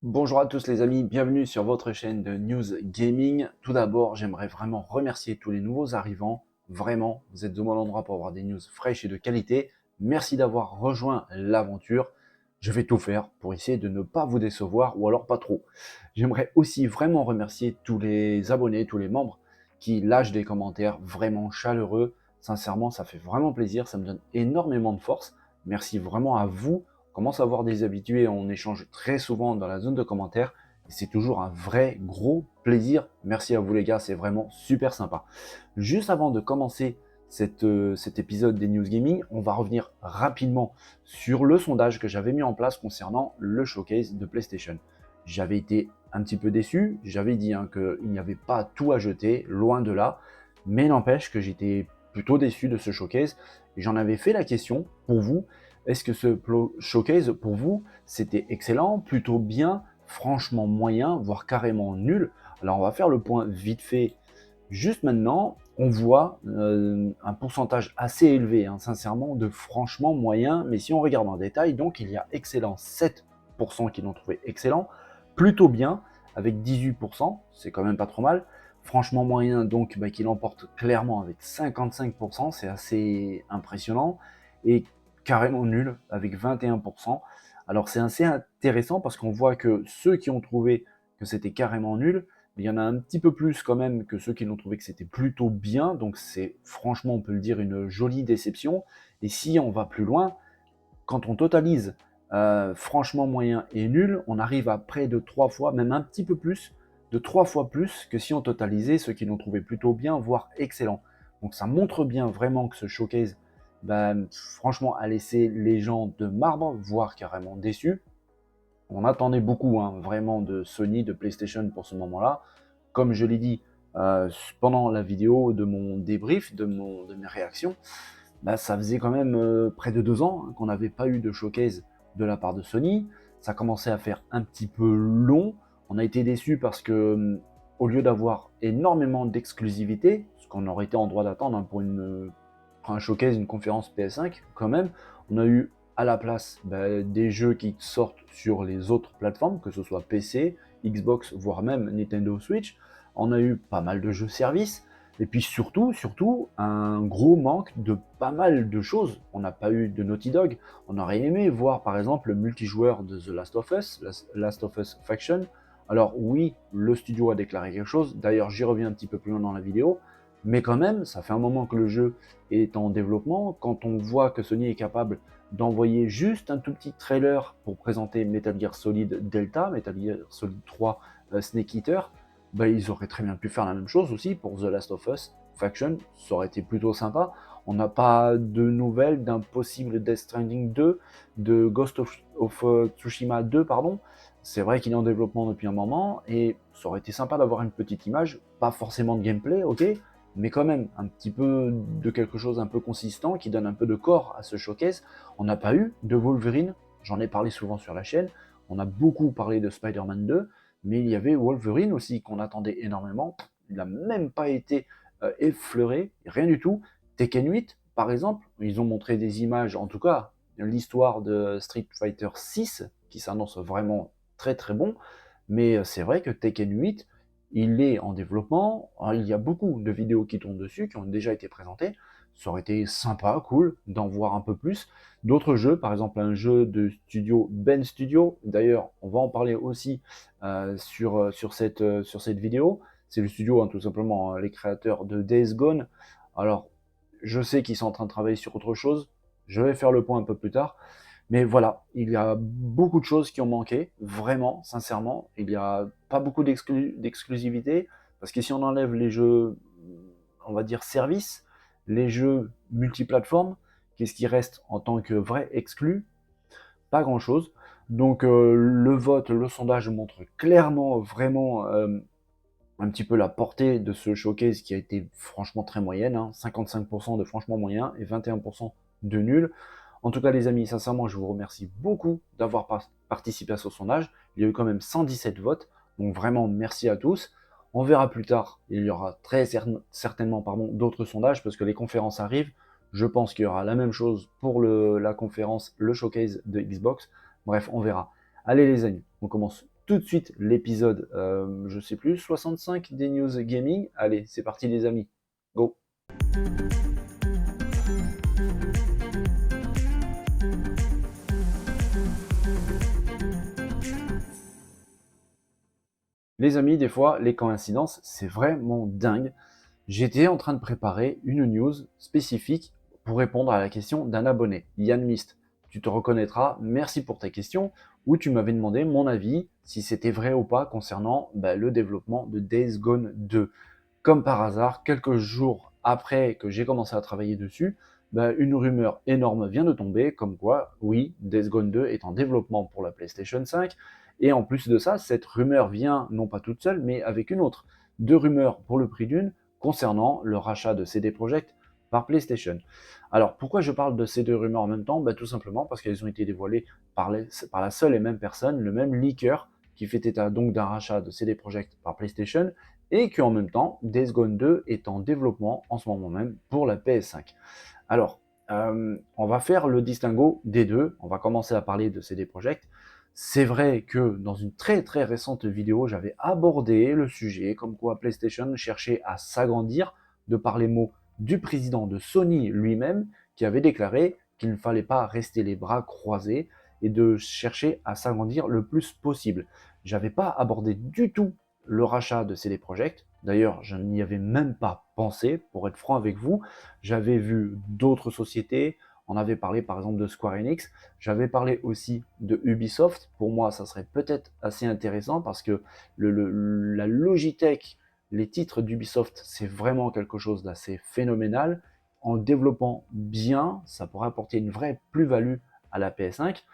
Bonjour à tous les amis, bienvenue sur votre chaîne de News Gaming. Tout d'abord, j'aimerais vraiment remercier tous les nouveaux arrivants. Vraiment, vous êtes au bon endroit pour avoir des news fraîches et de qualité. Merci d'avoir rejoint l'aventure. Je vais tout faire pour essayer de ne pas vous décevoir ou alors pas trop. J'aimerais aussi vraiment remercier tous les abonnés, tous les membres qui lâchent des commentaires vraiment chaleureux. Sincèrement, ça fait vraiment plaisir, ça me donne énormément de force. Merci vraiment à vous. On commence à avoir des habitués, on échange très souvent dans la zone de commentaires et c'est toujours un vrai gros plaisir. Merci à vous les gars, c'est vraiment super sympa. Juste avant de commencer cet épisode des News Gaming, on va revenir rapidement sur le sondage que j'avais mis en place concernant le showcase de PlayStation. J'avais été un petit peu déçu, j'avais dit qu'il n'y avait pas tout à jeter, loin de là, mais n'empêche que j'étais plutôt déçu de ce showcase et j'en avais fait la question pour vous. Est-ce que ce showcase, pour vous, c'était excellent, plutôt bien, franchement moyen, voire carrément nul? Alors, on va faire le point vite fait juste maintenant. On voit un pourcentage assez élevé, hein, sincèrement, de franchement moyen. Mais si on regarde en détail, donc il y a excellent 7% qui l'ont trouvé excellent, plutôt bien, avec 18%, c'est quand même pas trop mal. Franchement moyen, donc, qui l'emporte clairement avec 55%, c'est assez impressionnant. Et carrément nul avec 21%. Alors c'est assez intéressant parce qu'on voit que ceux qui ont trouvé que c'était carrément nul, il y en a un petit peu plus quand même que ceux qui l'ont trouvé que c'était plutôt bien. Donc c'est franchement, on peut le dire, une jolie déception. Et si on va plus loin, quand on totalise franchement moyen et nul, on arrive à près de 3 fois, même un petit peu plus, de 3 fois plus que si on totalisait ceux qui l'ont trouvé plutôt bien, voire excellent. Donc ça montre bien vraiment que ce showcase, franchement, a laissé les gens de marbre, voire carrément déçus. On attendait beaucoup, hein, vraiment, de Sony, de PlayStation pour ce moment-là. Comme je l'ai dit pendant la vidéo de mon débrief, de mes réactions, ça faisait quand même près de 2 ans, hein, qu'on n'avait pas eu de showcase de la part de Sony. Ça commençait à faire un petit peu long. On a été déçus parce que, au lieu d'avoir énormément d'exclusivité, ce qu'on aurait été en droit d'attendre, hein, pour un showcase, une conférence PS5, quand même, on a eu à la place des jeux qui sortent sur les autres plateformes, que ce soit PC, Xbox, voire même Nintendo Switch. On a eu pas mal de jeux services. Et puis surtout, un gros manque de pas mal de choses. On n'a pas eu de Naughty Dog. On aurait aimé voir par exemple le multijoueur de The Last of Us, Last of Us Faction. Alors oui, le studio a déclaré quelque chose. D'ailleurs, j'y reviens un petit peu plus loin dans la vidéo. Mais quand même, ça fait un moment que le jeu est en développement. Quand on voit que Sony est capable d'envoyer juste un tout petit trailer pour présenter Metal Gear Solid Delta, Metal Gear Solid 3 Snake Eater, ils auraient très bien pu faire la même chose aussi pour The Last of Us Faction, ça aurait été plutôt sympa. On n'a pas de nouvelles d'un possible Death Stranding 2, de Ghost of Tsushima 2, pardon. C'est vrai qu'il est en développement depuis un moment, et ça aurait été sympa d'avoir une petite image, pas forcément de gameplay, ok, mais quand même un petit peu de quelque chose un peu consistant qui donne un peu de corps à ce showcase. On n'a pas eu de Wolverine, j'en ai parlé souvent sur la chaîne, on a beaucoup parlé de Spider-Man 2, mais il y avait Wolverine aussi qu'on attendait énormément. Il n'a même pas été effleuré, rien du tout. Tekken 8, par exemple, ils ont montré des images, en tout cas l'histoire de Street Fighter 6, qui s'annonce vraiment très très bon, mais c'est vrai que Tekken 8, il est en développement, il y a beaucoup de vidéos qui tournent dessus, qui ont déjà été présentées, ça aurait été sympa, cool, d'en voir un peu plus. D'autres jeux, par exemple un jeu de studio Ben Studio, d'ailleurs on va en parler aussi sur cette vidéo, c'est le studio, hein, tout simplement, hein, les créateurs de Days Gone. Alors, je sais qu'ils sont en train de travailler sur autre chose, je vais faire le point un peu plus tard, mais voilà, il y a beaucoup de choses qui ont manqué, vraiment, sincèrement. Il n'y a pas beaucoup d'exclusivité, parce que si on enlève les jeux, on va dire, services, les jeux multiplateformes, qu'est-ce qui reste en tant que vrai exclu? Pas grand-chose. Donc le vote, le sondage montre clairement, vraiment, un petit peu la portée de ce showcase qui a été franchement très moyenne, hein, 55% de franchement moyen et 21% de nul. En tout cas les amis, sincèrement je vous remercie beaucoup d'avoir participé à ce sondage. Il y a eu quand même 117 votes, donc vraiment merci à tous. On verra plus tard, il y aura très certainement d'autres sondages parce que les conférences arrivent. Je pense qu'il y aura la même chose pour la conférence, le showcase de Xbox. Bref, on verra. Allez les amis, on commence tout de suite l'épisode, je sais plus, 65 des news gaming. Allez, c'est parti les amis, go! Les amis, des fois, les coïncidences, c'est vraiment dingue. J'étais en train de préparer une news spécifique pour répondre à la question d'un abonné, Yann Mist. Tu te reconnaîtras, merci pour ta question, où tu m'avais demandé mon avis, si c'était vrai ou pas concernant le développement de Days Gone 2. Comme par hasard, quelques jours après que j'ai commencé à travailler dessus, une rumeur énorme vient de tomber, comme quoi, oui, Days Gone 2 est en développement pour la PlayStation 5, et en plus de ça, cette rumeur vient non pas toute seule, mais avec une autre. Deux rumeurs pour le prix d'une, concernant le rachat de CD Projekt par PlayStation. Alors, pourquoi je parle de ces deux rumeurs en même temps? Tout simplement parce qu'elles ont été dévoilées par la seule et même personne, le même leaker, qui fait état donc d'un rachat de CD Projekt par PlayStation, et qu'en même temps, Days Gone 2 est en développement en ce moment même pour la PS5. Alors, on va faire le distinguo des deux, on va commencer à parler de CD Projekt. C'est vrai que dans une très très récente vidéo, j'avais abordé le sujet comme quoi PlayStation cherchait à s'agrandir de par les mots du président de Sony lui-même qui avait déclaré qu'il ne fallait pas rester les bras croisés et de chercher à s'agrandir le plus possible. J'avais pas abordé du tout le rachat de CD Projekt. D'ailleurs, je n'y avais même pas pensé, pour être franc avec vous. J'avais vu d'autres sociétés, on avait parlé par exemple de Square Enix, j'avais parlé aussi de Ubisoft. Pour moi, ça serait peut-être assez intéressant parce que la Logitech, les titres d'Ubisoft, c'est vraiment quelque chose d'assez phénoménal. En développant bien, ça pourrait apporter une vraie plus-value à la PS5.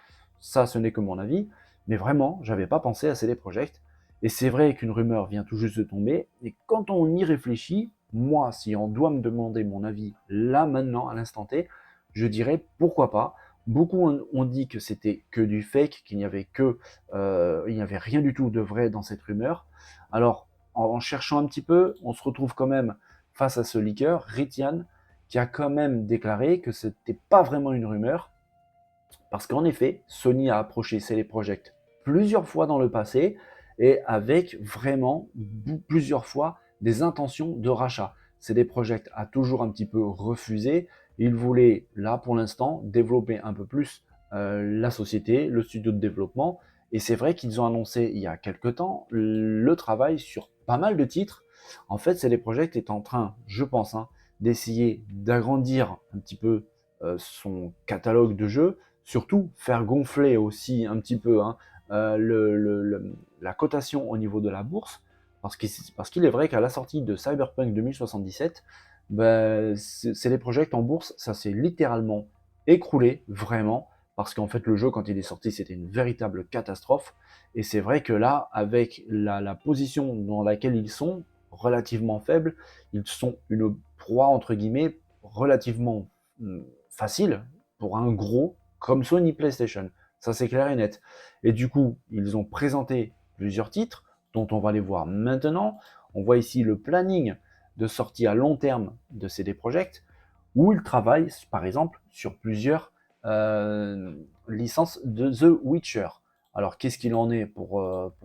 Ça, ce n'est que mon avis. Mais vraiment, j'avais pas pensé à CD Projekt. Et c'est vrai qu'une rumeur vient tout juste de tomber. Et quand on y réfléchit, moi, si on doit me demander mon avis là, maintenant, à l'instant T, je dirais pourquoi pas. Beaucoup ont dit que c'était que du fake, qu'il n'y avait il n'y avait rien du tout de vrai dans cette rumeur. Alors, en cherchant un petit peu, on se retrouve quand même face à ce leaker, Ritian, qui a quand même déclaré que c'était pas vraiment une rumeur, parce qu'en effet, Sony a approché CD Projekt plusieurs fois dans le passé et avec vraiment plusieurs fois des intentions de rachat. CD Projekt a toujours un petit peu refusé. Il voulait, là pour l'instant, développer un peu plus la société, le studio de développement. Et c'est vrai qu'ils ont annoncé il y a quelques temps le travail sur pas mal de titres. En fait, CD Projekt est en train, je pense, d'essayer d'agrandir un petit peu son catalogue de jeux, surtout faire gonfler aussi un petit peu la cotation au niveau de la bourse, parce qu'il est vrai qu'à la sortie de Cyberpunk 2077, c'est les projets en bourse, ça s'est littéralement écroulé, vraiment, parce qu'en fait le jeu quand il est sorti c'était une véritable catastrophe, et c'est vrai que là, avec la position dans laquelle ils sont, relativement faible, ils sont une proie entre guillemets relativement facile pour un gros comme Sony PlayStation. Ça, c'est clair et net. Et du coup, ils ont présenté plusieurs titres dont on va les voir maintenant. On voit ici le planning de sortie à long terme de CD Projekt, où ils travaillent, par exemple, sur plusieurs licences de The Witcher. Alors, qu'est-ce qu'il en est pour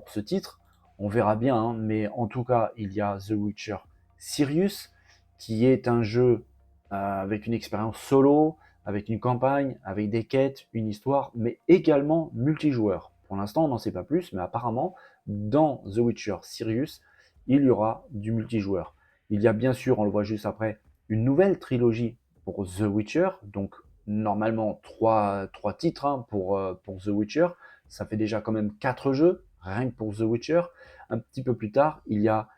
ce titre? On verra bien, mais en tout cas, il y a The Witcher Sirius, qui est un jeu avec une expérience solo, avec une campagne, avec des quêtes, une histoire, mais également multijoueur. Pour l'instant, on n'en sait pas plus, mais apparemment, dans The Witcher Sirius, il y aura du multijoueur. Il y a bien sûr, on le voit juste après, une nouvelle trilogie pour The Witcher, donc normalement trois titres pour The Witcher. Ça fait déjà quand même 4 jeux, rien que pour The Witcher. Un petit peu plus tard, il y a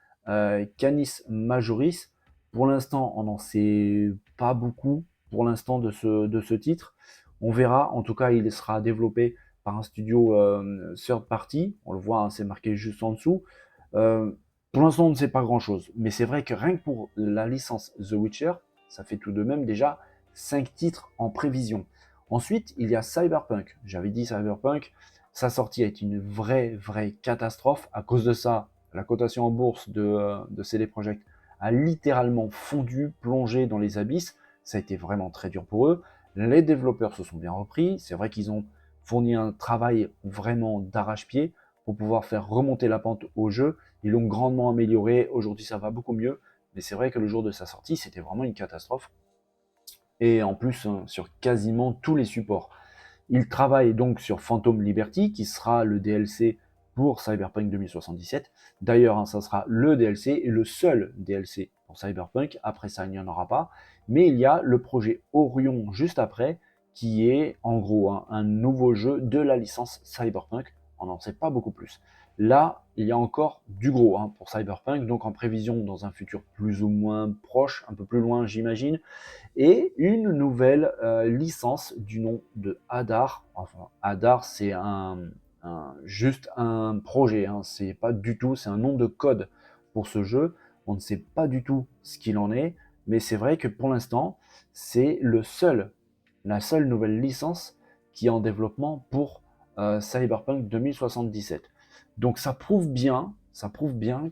Canis Majoris. Pour l'instant, on n'en sait pas beaucoup pour l'instant de ce titre. On verra, en tout cas, il sera développé par un studio third party. On le voit, c'est marqué juste en dessous. Pour l'instant, on ne sait pas grand-chose. Mais c'est vrai que rien que pour la licence The Witcher, ça fait tout de même déjà 5 titres en prévision. Ensuite, il y a Cyberpunk. J'avais dit Cyberpunk, sa sortie a été une vraie catastrophe. À cause de ça, la cotation en bourse de CD Projekt a littéralement fondu, plongé dans les abysses. Ça a été vraiment très dur pour eux. Les développeurs se sont bien repris. C'est vrai qu'ils ont fourni un travail vraiment d'arrache-pied pour pouvoir faire remonter la pente au jeu. Ils l'ont grandement amélioré. Aujourd'hui, ça va beaucoup mieux. Mais c'est vrai que le jour de sa sortie, c'était vraiment une catastrophe. Et en plus, sur quasiment tous les supports. Il travaille donc sur Phantom Liberty, qui sera le DLC pour Cyberpunk 2077. D'ailleurs, ça sera le DLC et le seul DLC pour Cyberpunk. Après ça, il n'y en aura pas. Mais il y a le projet Orion juste après, qui est en gros un nouveau jeu de la licence Cyberpunk. On n'en sait pas beaucoup plus. Là, il y a encore du gros pour Cyberpunk, donc en prévision dans un futur plus ou moins proche, un peu plus loin j'imagine, et une nouvelle licence du nom de Hadar. Enfin, Hadar, c'est juste un projet, c'est pas du tout, c'est un nom de code pour ce jeu. On ne sait pas du tout ce qu'il en est, mais c'est vrai que pour l'instant, c'est la seule nouvelle licence qui est en développement pour Cyberpunk 2077. Donc ça prouve bien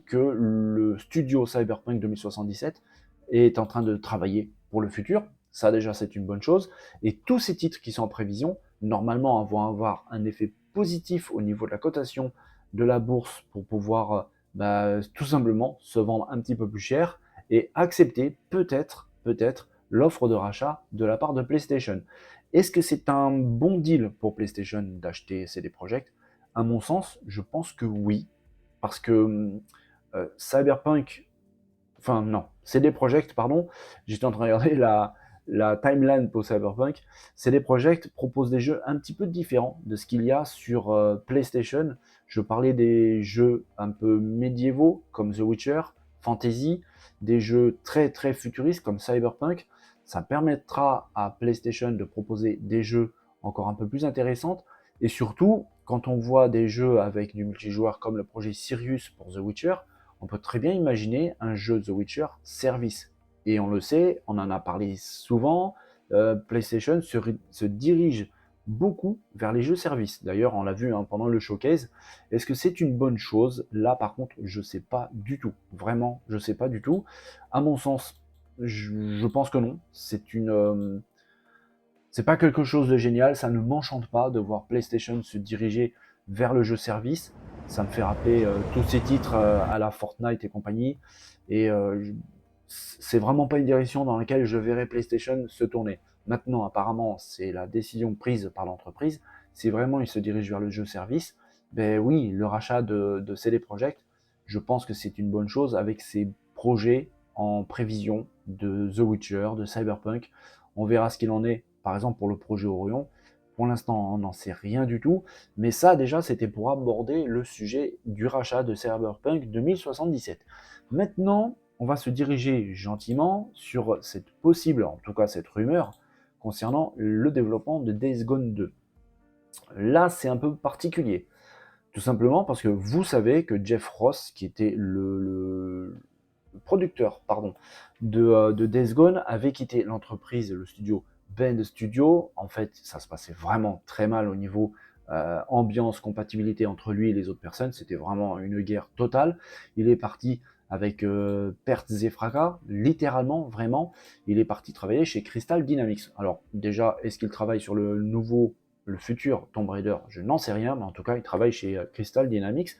que le studio Cyberpunk 2077 est en train de travailler pour le futur. Ça déjà c'est une bonne chose. Et tous ces titres qui sont en prévision, normalement vont avoir un effet positif au niveau de la cotation de la bourse pour pouvoir tout simplement se vendre un petit peu plus cher et accepter peut-être l'offre de rachat de la part de PlayStation. Est-ce que c'est un bon deal pour PlayStation d'acheter CD Projekt? À mon sens, je pense que oui, parce que Cyberpunk, enfin non, CD Projekt, pardon, j'étais en train de regarder la timeline pour Cyberpunk. CD Projekt propose des jeux un petit peu différents de ce qu'il y a sur PlayStation. Je parlais des jeux un peu médiévaux comme The Witcher, Fantasy, des jeux très très futuristes comme Cyberpunk. Ça permettra à PlayStation de proposer des jeux encore un peu plus intéressants. Et surtout, quand on voit des jeux avec du multijoueur comme le projet Sirius pour The Witcher, on peut très bien imaginer un jeu The Witcher service. Et on le sait, on en a parlé souvent, PlayStation se dirige beaucoup vers les jeux services. D'ailleurs, on l'a vu pendant le showcase. Est-ce que c'est une bonne chose? Là, par contre, je ne sais pas du tout. Vraiment, je ne sais pas du tout. À mon sens, je pense que non. C'est pas quelque chose de génial. Ça ne m'enchante pas de voir PlayStation se diriger vers le jeu service. Ça me fait rappeler tous ces titres à la Fortnite et compagnie. Et c'est vraiment pas une direction dans laquelle je verrais PlayStation se tourner. Maintenant, apparemment, c'est la décision prise par l'entreprise. Si vraiment ils se dirigent vers le jeu service, ben oui, le rachat de CD Projekt, je pense que c'est une bonne chose avec ces projets en prévision de The Witcher, de Cyberpunk. On verra ce qu'il en est, par exemple, pour le projet Orion. Pour l'instant, on n'en sait rien du tout. Mais ça, déjà, c'était pour aborder le sujet du rachat de Cyberpunk 2077. Maintenant, on va se diriger gentiment sur cette possible, en tout cas cette rumeur, concernant le développement de Days Gone 2. Là, c'est un peu particulier. Tout simplement parce que vous savez que Jeff Ross, qui était le producteur de Days Gone, avait quitté l'entreprise, le studio Bend Studio. En fait, ça se passait vraiment très mal au niveau ambiance, compatibilité entre lui et les autres personnes. C'était vraiment une guerre totale. Il est parti avec pertes et fracas, littéralement, vraiment. Il est parti travailler chez Crystal Dynamics. Alors déjà, est-ce qu'il travaille sur le futur Tomb Raider? Je n'en sais rien, mais en tout cas, il travaille chez Crystal Dynamics.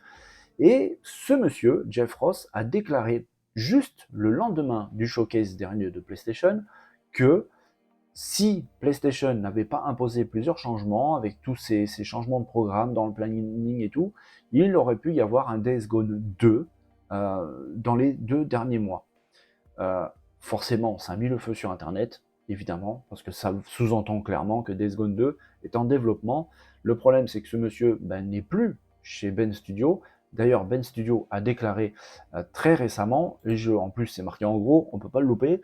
Et ce monsieur, Jeff Ross, a déclaré juste le lendemain du showcase dernier de PlayStation que si PlayStation n'avait pas imposé plusieurs changements, avec tous ces changements de programme dans le planning et tout, il aurait pu y avoir un Days Gone 2 dans les 2 derniers mois. Forcément, ça a mis le feu sur Internet, évidemment, parce que ça sous-entend clairement que Days Gone 2 est en développement. Le problème, c'est que ce monsieur n'est plus chez Ben Studio. D'ailleurs, Ben Studio a déclaré très récemment, les jeux en plus c'est marqué en gros, on ne peut pas le louper,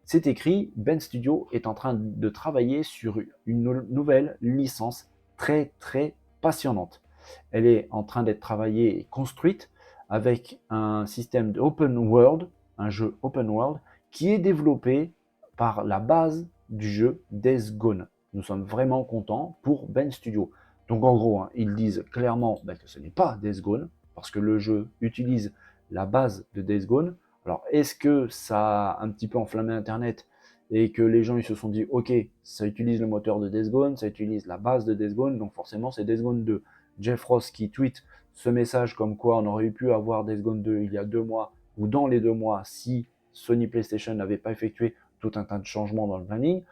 c'est écrit, Ben Studio est en train de travailler sur une nouvelle licence très très passionnante. Elle est en train d'être travaillée et construite avec un système d'open world, un jeu open world, qui est développé par la base du jeu Days Gone. Nous sommes vraiment contents pour Ben Studio. Donc en gros, ils disent clairement que ce n'est pas Days Gone, parce que le jeu utilise la base de Days Gone. Alors est-ce que ça a un petit peu enflammé Internet et que les gens ils se sont dit ok, ça utilise le moteur de Days Gone, ça utilise la base de Days Gone, donc forcément c'est Days Gone 2. Jeff Ross qui tweet ce message comme quoi on aurait pu avoir Days Gone 2 il y a 2 mois, ou dans les 2 mois, si Sony PlayStation n'avait pas effectué tout un tas de changements dans le planning,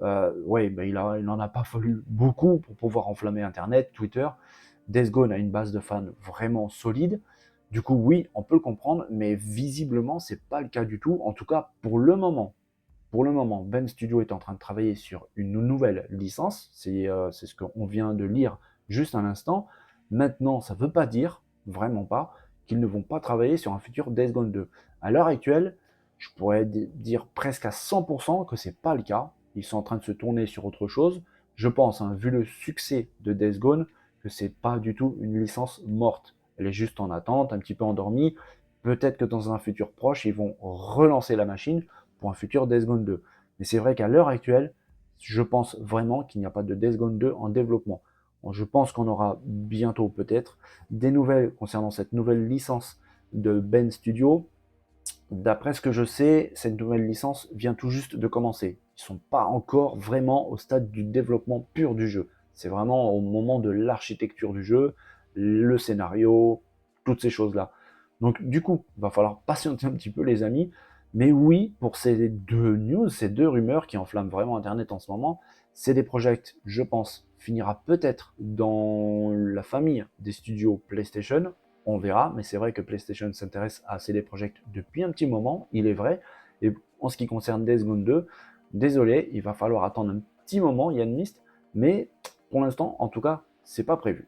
ouais, il n'en a pas fallu beaucoup pour pouvoir enflammer Internet, Twitter. Days Gone a une base de fans vraiment solide. Du coup, oui, on peut le comprendre, mais visiblement, c'est pas le cas du tout. En tout cas, pour le moment. Pour le moment, Ben Studio est en train de travailler sur une nouvelle licence. C'est ce qu'on vient de lire juste à l'instant. Maintenant, ça ne veut pas dire, vraiment pas, qu'ils ne vont pas travailler sur un futur Days Gone 2. À l'heure actuelle, je pourrais dire presque à 100% que c'est pas le cas. Ils sont en train de se tourner sur autre chose. Je pense, hein, vu le succès de Days Gone, que c'est pas du tout une licence morte. Elle est juste en attente, un petit peu endormie. Peut-être que dans un futur proche, ils vont relancer la machine pour un futur Days Gone 2. Mais c'est vrai qu'à l'heure actuelle, je pense vraiment qu'il n'y a pas de Days Gone 2 en développement. Bon, je pense qu'on aura bientôt peut-être des nouvelles concernant cette nouvelle licence de Ben Studio. D'après ce que je sais, cette nouvelle licence vient tout juste de commencer. Ils ne sont pas encore vraiment au stade du développement pur du jeu. C'est vraiment au moment de l'architecture du jeu, le scénario, toutes ces choses-là. Donc du coup, il va falloir patienter un petit peu les amis. Mais oui, pour ces deux news, ces deux rumeurs qui enflamment vraiment Internet en ce moment, CD Projekt, je pense, finira peut-être dans la famille des studios PlayStation. On verra, mais c'est vrai que PlayStation s'intéresse à CD Projekt depuis un petit moment, il est vrai. Et en ce qui concerne Days Gone 2, désolé, il va falloir attendre un petit moment, Yann Mist, mais pour l'instant, en tout cas, c'est pas prévu.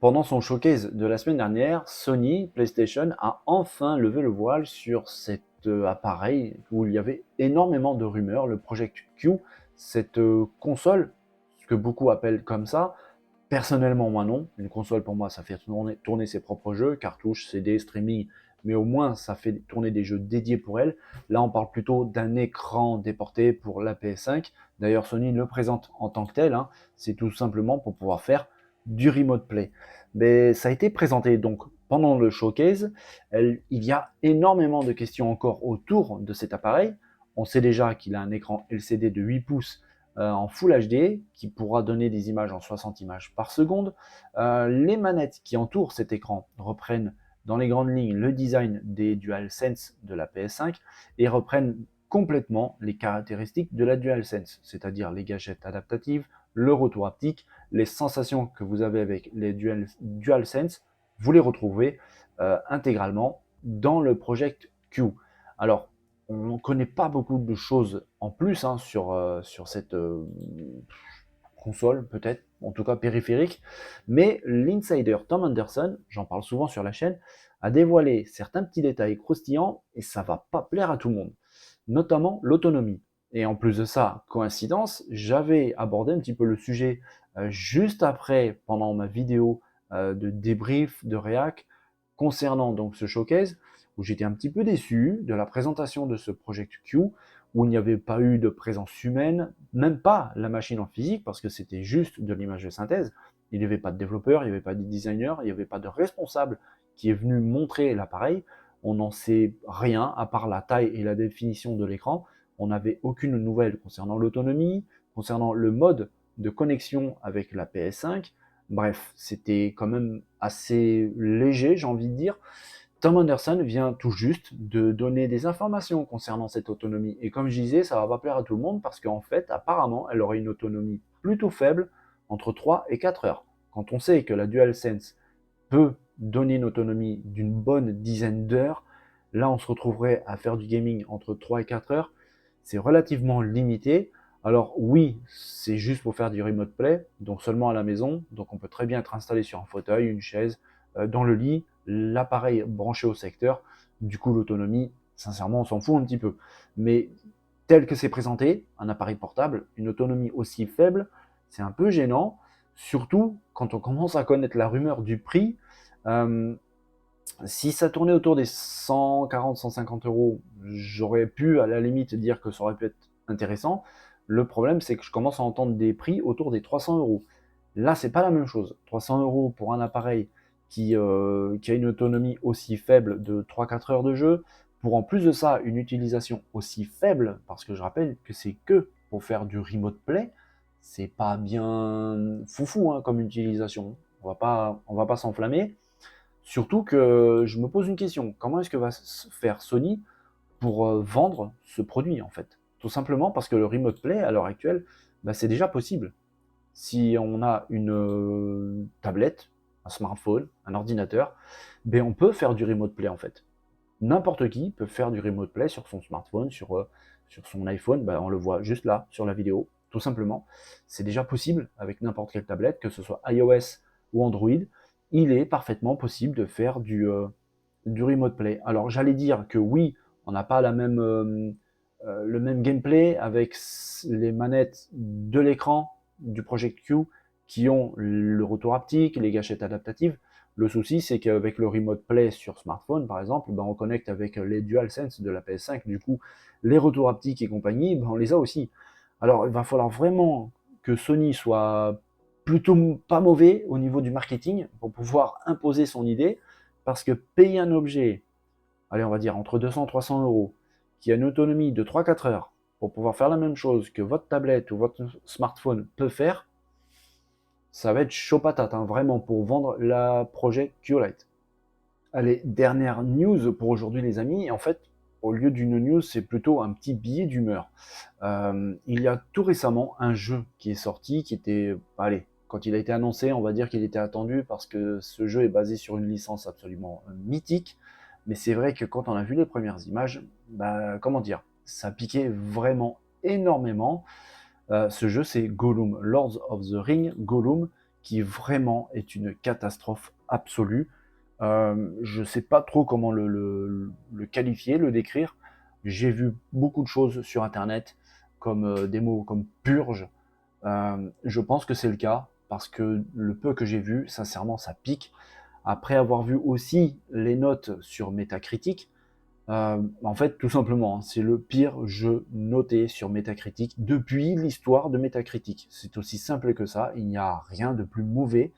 Pendant son showcase de la semaine dernière, Sony PlayStation a enfin levé le voile sur cet appareil où il y avait énormément de rumeurs, le Project Q, cette console, ce que beaucoup appellent comme ça. Personnellement, moi non. Une console pour moi, ça fait tourner ses propres jeux, cartouches, CD, streaming, mais au moins ça fait tourner des jeux dédiés pour elle. Là, on parle plutôt d'un écran déporté pour la PS5. D'ailleurs, Sony le présente en tant que tel. Hein. C'est tout simplement pour pouvoir faire du remote play. Mais ça a été présenté donc pendant le showcase. Il y a énormément de questions encore autour de cet appareil. On sait déjà qu'il a un écran LCD de 8 pouces en Full HD qui pourra donner des images en 60 images par seconde. Les manettes qui entourent cet écran reprennent dans les grandes lignes le design des DualSense de la PS5 et reprennent complètement les caractéristiques de la DualSense, c'est-à-dire les gâchettes adaptatives, le retour haptique, les sensations que vous avez avec les DualSense, vous les retrouvez intégralement dans le Project Q. Alors, on ne connaît pas beaucoup de choses en plus hein, sur cette console, peut-être, en tout cas périphérique, mais l'insider Tom Anderson, j'en parle souvent sur la chaîne, a dévoilé certains petits détails croustillants et ça va pas plaire à tout le monde, notamment l'autonomie. Et en plus de ça, coïncidence, j'avais abordé un petit peu le sujet juste après, pendant ma vidéo de débrief de React, concernant donc ce showcase, où j'étais un petit peu déçu de la présentation de ce Project Q, où il n'y avait pas eu de présence humaine, même pas la machine en physique, parce que c'était juste de l'image de synthèse. Il n'y avait pas de développeur, il n'y avait pas de designer, il n'y avait pas de responsable qui est venu montrer l'appareil. On n'en sait rien, à part la taille et la définition de l'écran. On n'avait aucune nouvelle concernant l'autonomie, concernant le mode de connexion avec la PS5. Bref, c'était quand même assez léger, j'ai envie de dire. Tom Anderson vient tout juste de donner des informations concernant cette autonomie. Et comme je disais, ça va pas plaire à tout le monde parce qu'en fait, apparemment, elle aurait une autonomie plutôt faible, entre 3 et 4 heures. Quand on sait que la DualSense peut donner une autonomie d'une bonne dizaine d'heures, là on se retrouverait à faire du gaming entre 3 et 4 heures. C'est relativement limité. Alors oui, c'est juste pour faire du remote play, donc seulement à la maison. Donc on peut très bien être installé sur un fauteuil, une chaise, dans le lit, l'appareil branché au secteur. Du coup, l'autonomie, sincèrement, on s'en fout un petit peu. Mais tel que c'est présenté, un appareil portable, une autonomie aussi faible, c'est un peu gênant. Surtout quand on commence à connaître la rumeur du prix. Euh, Si ça tournait autour des 140-150 euros, j'aurais pu à la limite dire que ça aurait pu être intéressant. Le problème, c'est que je commence à entendre des prix autour des 300 euros. Là, c'est pas la même chose. 300 euros pour un appareil qui a une autonomie aussi faible de 3-4 heures de jeu, pour en plus de ça une utilisation aussi faible, parce que je rappelle que c'est que pour faire du remote play, c'est pas bien foufou hein, comme utilisation. on va pas s'enflammer. Surtout que je me pose une question, comment est-ce que va faire Sony pour vendre ce produit en fait? Tout simplement parce que le Remote Play à l'heure actuelle, bah, c'est déjà possible. Si on a une tablette, un smartphone, un ordinateur, ben on peut faire du Remote Play en fait. N'importe qui peut faire du Remote Play sur son smartphone, sur son iPhone, ben, on le voit juste là, sur la vidéo, tout simplement. C'est déjà possible avec n'importe quelle tablette, que ce soit iOS ou Android. Il est parfaitement possible de faire du Remote Play. Alors j'allais dire que oui, on n'a pas le même gameplay avec les manettes de l'écran du Project Q qui ont le retour haptique, les gâchettes adaptatives. Le souci, c'est qu'avec le Remote Play sur smartphone, par exemple, ben, on connecte avec les DualSense de la PS5. Du coup, les retours haptiques et compagnie, ben, on les a aussi. Alors, il va falloir vraiment que Sony soit plutôt pas mauvais au niveau du marketing pour pouvoir imposer son idée, parce que payer un objet, allez, on va dire entre 200 et 300 euros, qui a une autonomie de 3-4 heures, pour pouvoir faire la même chose que votre tablette ou votre smartphone peut faire, ça va être chaud patate, hein, vraiment, pour vendre la Project Q-Lite. Allez, dernière news pour aujourd'hui, les amis. Et en fait, au lieu d'une news, c'est plutôt un petit billet d'humeur. Il y a tout récemment un jeu qui est sorti, qui était, allez, quand il a été annoncé, on va dire qu'il était attendu parce que ce jeu est basé sur une licence absolument mythique. Mais c'est vrai que quand on a vu les premières images, bah, comment dire, ça piquait vraiment énormément. Ce jeu, c'est Gollum, Lords of the Ring, Gollum, qui vraiment est une catastrophe absolue. Je ne sais pas trop comment le qualifier, le décrire. J'ai vu beaucoup de choses sur Internet, comme des mots comme purge. Je pense que c'est le cas, parce que le peu que j'ai vu, sincèrement, ça pique. Après avoir vu aussi les notes sur Metacritic, en fait, tout simplement, hein, c'est le pire jeu noté sur Metacritic depuis l'histoire de Metacritic. C'est aussi simple que ça, il n'y a rien de plus mauvais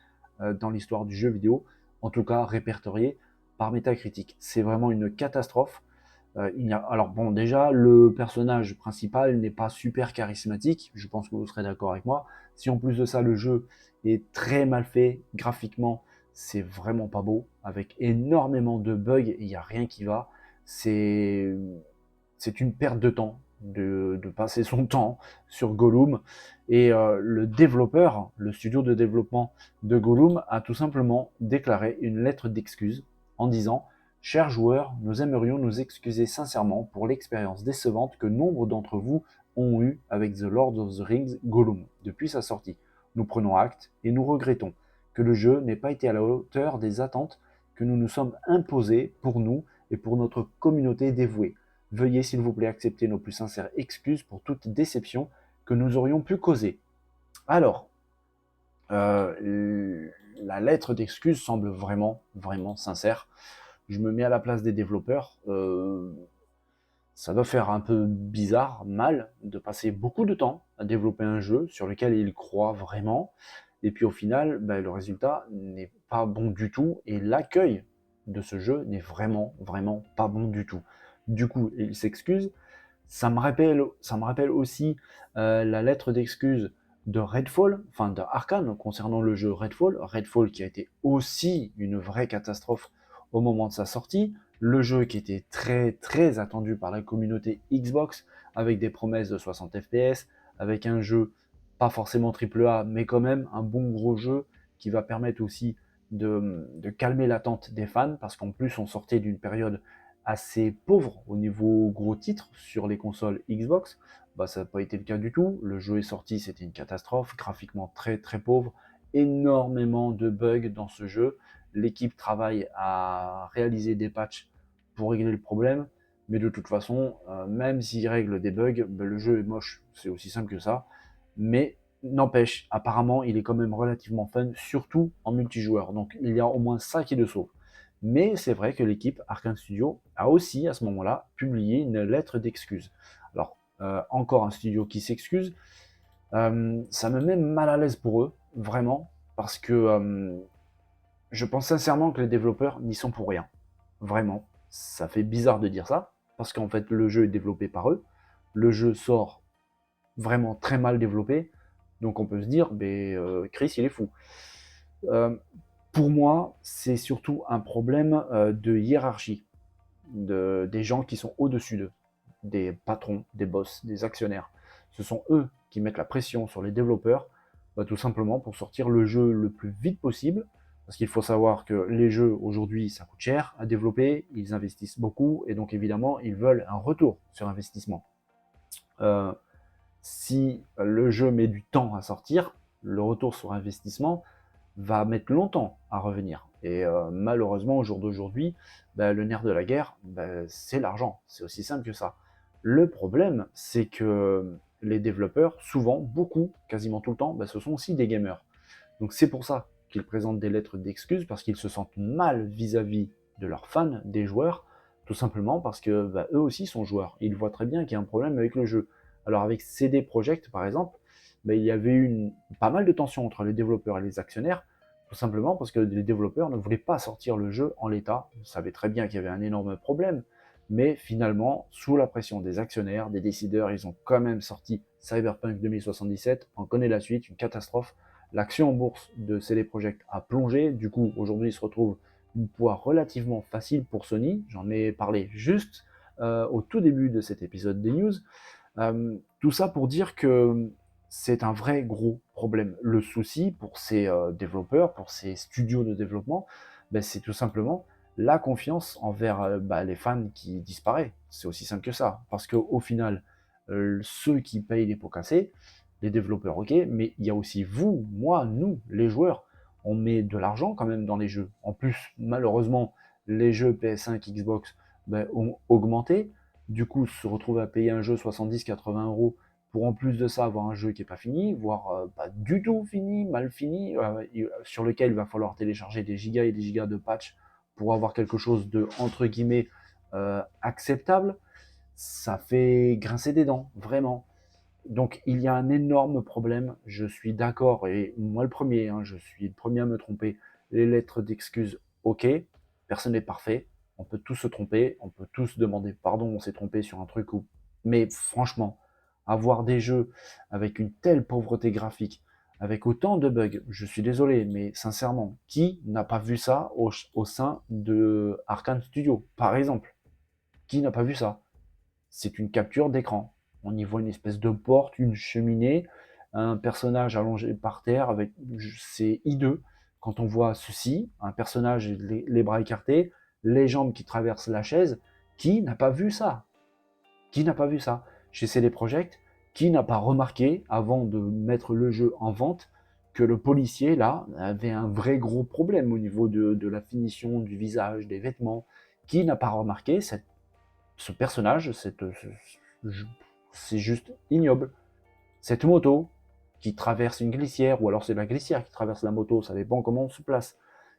dans l'histoire du jeu vidéo, en tout cas répertorié par Metacritic. C'est vraiment une catastrophe. Alors bon, déjà, le personnage principal n'est pas super charismatique, je pense que vous serez d'accord avec moi. Si en plus de ça, le jeu est très mal fait graphiquement, c'est vraiment pas beau, avec énormément de bugs, il n'y a rien qui va. C'est une perte de temps de passer son temps sur Gollum. Et le développeur, le studio de développement de Gollum, a tout simplement déclaré une lettre d'excuse en disant: chers joueurs, nous aimerions nous excuser sincèrement pour l'expérience décevante que nombre d'entre vous ont eue avec The Lord of the Rings Gollum depuis sa sortie. Nous prenons acte et nous regrettons que le jeu n'ait pas été à la hauteur des attentes que nous nous sommes imposées pour nous et pour notre communauté dévouée. Veuillez s'il vous plaît accepter nos plus sincères excuses pour toute déception que nous aurions pu causer. Alors, la lettre d'excuse semble vraiment, vraiment sincère. Je me mets à la place des développeurs. Ça doit faire un peu bizarre, mal, de passer beaucoup de temps à développer un jeu sur lequel ils croient vraiment. Et puis au final, ben, le résultat n'est pas bon du tout. Et l'accueil de ce jeu n'est vraiment, vraiment pas bon du tout. Du coup, ils s'excusent. Ça me rappelle aussi la lettre d'excuse de Redfall, enfin de Arkane concernant le jeu Redfall. Redfall qui a été aussi une vraie catastrophe au moment de sa sortie. Le jeu qui était très très attendu par la communauté Xbox, avec des promesses de 60 FPS, avec un jeu pas forcément AAA, mais quand même un bon gros jeu qui va permettre aussi de calmer l'attente des fans, parce qu'en plus on sortait d'une période assez pauvre au niveau gros titres sur les consoles Xbox. Bah, ça n'a pas été le cas du tout. Le jeu est sorti, c'était une catastrophe, graphiquement très très pauvre, énormément de bugs dans ce jeu. L'équipe travaille à réaliser des patchs pour régler le problème, mais de toute façon, même s'ils règlent des bugs, ben, le jeu est moche, c'est aussi simple que ça. Mais n'empêche, apparemment, il est quand même relativement fun, surtout en multijoueur. Donc il y a au moins ça qui le sauve. Mais c'est vrai que l'équipe Arkane Studio a aussi, à ce moment-là, publié une lettre d'excuse. Alors, encore un studio qui s'excuse, ça me met mal à l'aise pour eux, vraiment, parce que je pense sincèrement que les développeurs n'y sont pour rien. Vraiment. Ça fait bizarre de dire ça, parce qu'en fait, le jeu est développé par eux. Le jeu sort vraiment très mal développé. Donc on peut se dire, Chris, il est fou. Euh, pour moi, c'est surtout un problème de hiérarchie, des gens qui sont au-dessus d'eux, des patrons, des boss, des actionnaires. Ce sont eux qui mettent la pression sur les développeurs, tout simplement pour sortir le jeu le plus vite possible. Parce qu'il faut savoir que les jeux aujourd'hui, ça coûte cher à développer, ils investissent beaucoup, et donc évidemment, ils veulent un retour sur investissement. Euh, Si le jeu met du temps à sortir, le retour sur investissement va mettre longtemps à revenir. Et malheureusement, au jour d'aujourd'hui, le nerf de la guerre, c'est l'argent. C'est aussi simple que ça. Le problème, c'est que les développeurs, souvent, beaucoup, quasiment tout le temps, ce sont aussi des gamers. Donc c'est pour ça qu'ils présentent des lettres d'excuses, parce qu'ils se sentent mal vis-à-vis de leurs fans, des joueurs, tout simplement parce que eux aussi sont joueurs. Ils voient très bien qu'il y a un problème avec le jeu. Alors avec CD Projekt, par exemple, il y avait eu pas mal de tensions entre les développeurs et les actionnaires, tout simplement parce que les développeurs ne voulaient pas sortir le jeu en l'état. Ils savaient très bien qu'il y avait un énorme problème, mais finalement, sous la pression des actionnaires, des décideurs, ils ont quand même sorti Cyberpunk 2077. On connaît la suite, une catastrophe. L'action en bourse de CD Projekt a plongé. Du coup, aujourd'hui, il se retrouve une poids relativement facile pour Sony. J'en ai parlé juste au tout début de cet épisode des news. Tout ça pour dire que c'est un vrai gros problème. Le souci pour ces développeurs, pour ces studios de développement, c'est tout simplement la confiance envers les fans qui disparaît. C'est aussi simple que ça. Parce qu'au final, ceux qui payent les pots cassés, les développeurs, ok, mais il y a aussi vous, moi, nous, les joueurs. On met de l'argent quand même dans les jeux. En plus, malheureusement, les jeux PS5, Xbox ont augmenté. Du coup, se retrouver à payer un jeu 70-80 euros pour en plus de ça avoir un jeu qui n'est pas fini, voire pas du tout fini, mal fini, sur lequel il va falloir télécharger des gigas et des gigas de patch pour avoir quelque chose de, entre guillemets, acceptable, ça fait grincer des dents, vraiment. Donc il y a un énorme problème, je suis d'accord, et moi le premier, je suis le premier à me tromper. Les lettres d'excuses, ok, personne n'est parfait, on peut tous se tromper, on peut tous demander pardon, on s'est trompé sur un truc, mais franchement, avoir des jeux avec une telle pauvreté graphique, avec autant de bugs, je suis désolé, mais sincèrement, qui n'a pas vu ça au sein de Arkane Studio, par exemple? Qui n'a pas vu ça? C'est une capture d'écran. On y voit une espèce de porte, une cheminée, un personnage allongé par terre avec, c'est hideux. Quand on voit ceci, un personnage les bras écartés, les jambes qui traversent la chaise, qui n'a pas vu ça? Qui n'a pas vu ça? Chez CD Projekt, qui n'a pas remarqué, avant de mettre le jeu en vente, que le policier, là, avait un vrai gros problème au niveau de la finition du visage, des vêtements? Qui n'a pas remarqué ce personnage, c'est juste ignoble. Cette moto qui traverse une glissière, ou alors c'est la glissière qui traverse la moto, ça dépend comment on se place.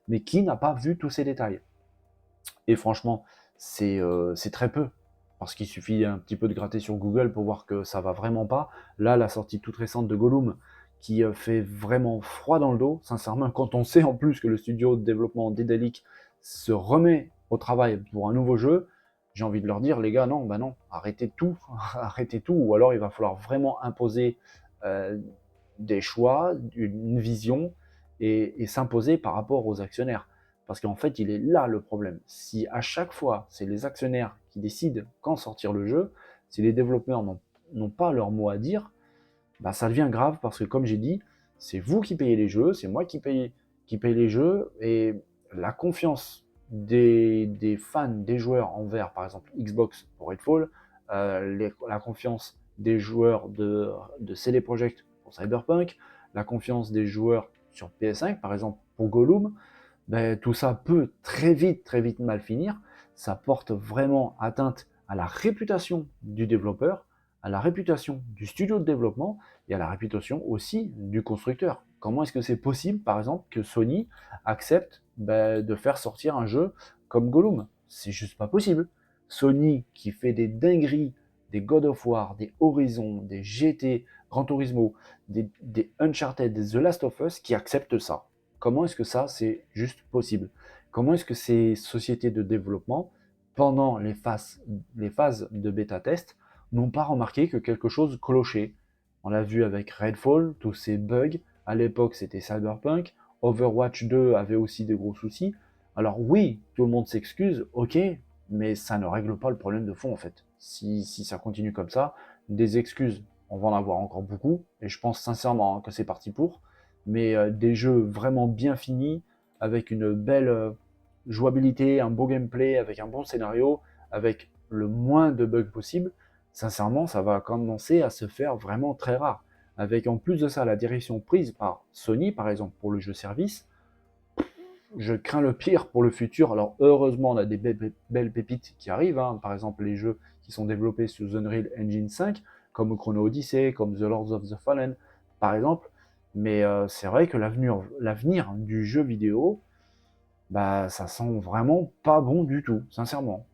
Mais qui n'a pas vu tous ces détails? Et franchement, c'est très peu. Parce qu'il suffit un petit peu de gratter sur Google pour voir que ça va vraiment pas. Là, la sortie toute récente de Gollum, qui fait vraiment froid dans le dos, sincèrement, quand on sait en plus que le studio de développement Daedalic se remet au travail pour un nouveau jeu, j'ai envie de leur dire, les gars, non, non, arrêtez tout, arrêtez tout, ou alors il va falloir vraiment imposer euh, des choix, une vision, et s'imposer par rapport aux actionnaires. Parce qu'en fait, il est là le problème. Si à chaque fois, c'est les actionnaires qui décident quand sortir le jeu, si les développeurs n'ont pas leur mot à dire, ça devient grave parce que, comme j'ai dit, c'est vous qui payez les jeux, c'est moi qui paye les jeux, et la confiance des fans, des joueurs envers, par exemple, Xbox pour Redfall, la confiance des joueurs de CD Projekt pour Cyberpunk, la confiance des joueurs sur PS5, par exemple, pour Gollum, tout ça peut très vite mal finir. Ça porte vraiment atteinte à la réputation du développeur, à la réputation du studio de développement et à la réputation aussi du constructeur. Comment est-ce que c'est possible, par exemple, que Sony accepte de faire sortir un jeu comme Gollum? C'est juste pas possible. Sony qui fait des dingueries, des God of War, des Horizon, des GT, Gran Turismo, des Uncharted, des The Last of Us, qui acceptent ça. Comment est-ce que ça, c'est juste possible? Comment est-ce que ces sociétés de développement, pendant les phases de bêta-test, n'ont pas remarqué que quelque chose clochait? On l'a vu avec Redfall, tous ces bugs. À l'époque, c'était Cyberpunk. Overwatch 2 avait aussi des gros soucis. Alors oui, tout le monde s'excuse, ok, mais ça ne règle pas le problème de fond en fait. Si ça continue comme ça, des excuses, on va en avoir encore beaucoup, et je pense sincèrement que c'est parti pour, mais des jeux vraiment bien finis, avec une belle jouabilité, un beau gameplay, avec un bon scénario, avec le moins de bugs possible, sincèrement, ça va commencer à se faire vraiment très rare. Avec en plus de ça la direction prise par Sony, par exemple, pour le jeu service, je crains le pire pour le futur. Alors heureusement, on a des belles pépites qui arrivent, hein. Par exemple les jeux qui sont développés sous Unreal Engine 5, comme Chrono Odyssey, comme The Lords of the Fallen, par exemple. Mais c'est vrai que l'avenir du jeu vidéo, bah ça sent vraiment pas bon du tout, sincèrement.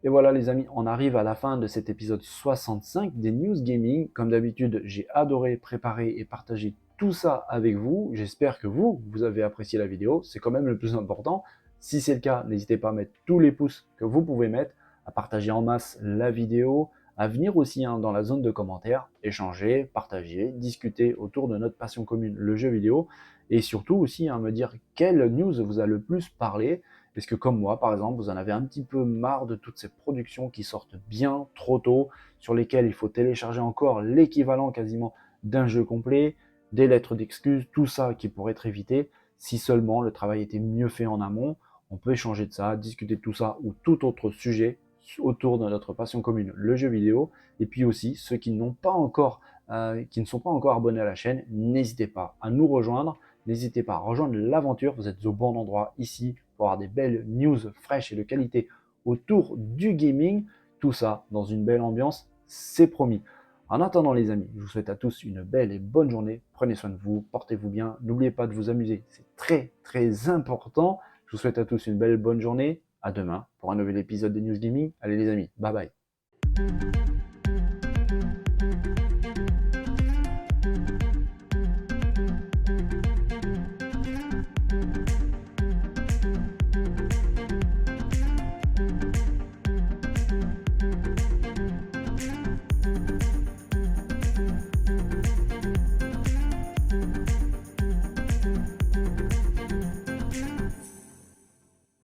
Et voilà les amis, on arrive à la fin de cet épisode 65 des News Gaming. Comme d'habitude, j'ai adoré préparer et partager tout ça avec vous. J'espère que vous avez apprécié la vidéo. C'est quand même le plus important. Si c'est le cas, n'hésitez pas à mettre tous les pouces que vous pouvez mettre, à partager en masse la vidéo, à venir aussi dans la zone de commentaires, échanger, partager, discuter autour de notre passion commune, le jeu vidéo. Et surtout aussi me dire quelle news vous a le plus parlé. Est-ce que comme moi, par exemple, vous en avez un petit peu marre de toutes ces productions qui sortent bien trop tôt, sur lesquelles il faut télécharger encore l'équivalent quasiment d'un jeu complet, des lettres d'excuses, tout ça qui pourrait être évité si seulement le travail était mieux fait en amont. On peut échanger de ça, discuter de tout ça ou tout autre sujet autour de notre passion commune, le jeu vidéo. Et puis aussi, ceux qui ne sont pas encore abonnés à la chaîne, n'hésitez pas à nous rejoindre. N'hésitez pas à rejoindre l'aventure, vous êtes au bon endroit ici pour avoir des belles news fraîches et de qualité autour du gaming. Tout ça dans une belle ambiance, c'est promis. En attendant les amis, je vous souhaite à tous une belle et bonne journée. Prenez soin de vous, portez-vous bien. N'oubliez pas de vous amuser, c'est très très important. Je vous souhaite à tous une belle bonne journée. À demain pour un nouvel épisode des News Gaming. Allez les amis, bye bye.